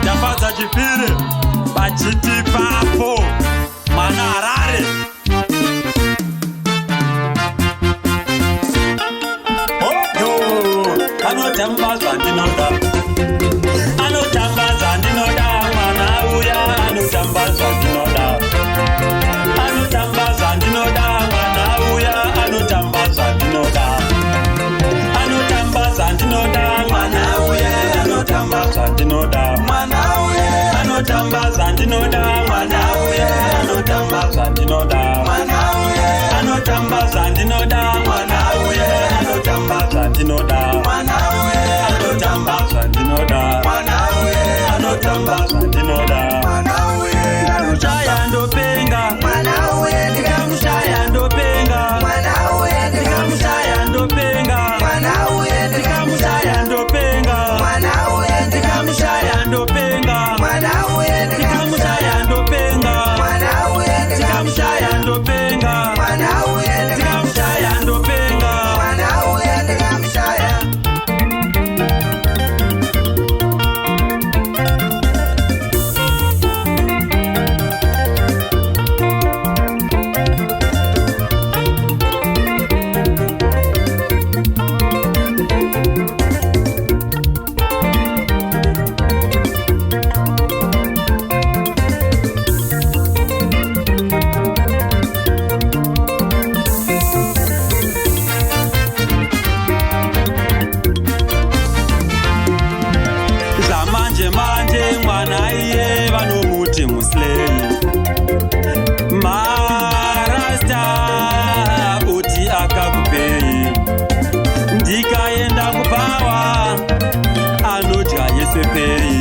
Tafadzwa Chifire pachiti papo Mwana Harare. Anotamba zvandinoda, anotamba zvandinoda, mwana uya anotamba zvandinoda, anotamba zvandinoda, mwana uya anotamba zvandinoda, anotamba zvandinoda, mwana uya anotamba zvandinoda, mwana uya anotamba zvandinoda, mwana uya anotamba zvandinoda, mwana uya anotamba zvandinoda, mwana uya anotamba zvandinoda, mwana uya anotamba zvandinoda, mwana uya anotamba zvandinoda, mwana uya anoshaya ndopenga, mwana uya ndikamushaya ndopenga, mwana uya ndikamushaya ndopenga, mwana uya ndikamushaya ndopenga, mwana uya ndikamushaya ndopenga, mwana uya ndikamushaya ndopenga, mwana uya ndikamushaya ndopenga, mwana uya ndikamushaya ndopenga, mwana uya ndikamushaya. Manje mwana iye vanomuti muslei marasta uti akakupei ndikaenda kupawa anodya yesepei.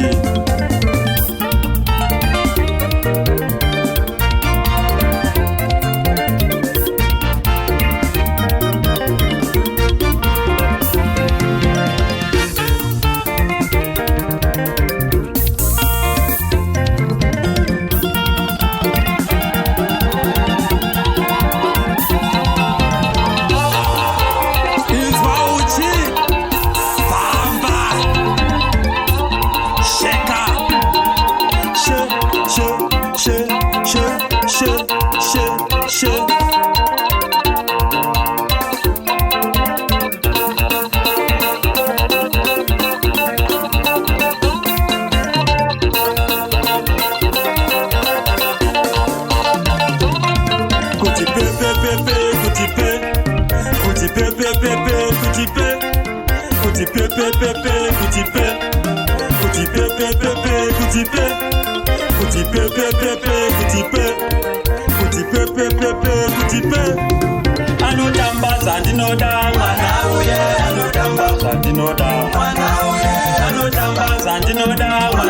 Anotamba zvandinoda, mwana uya anotamba zvandinoda, mwana uya anotamba zvandinoda.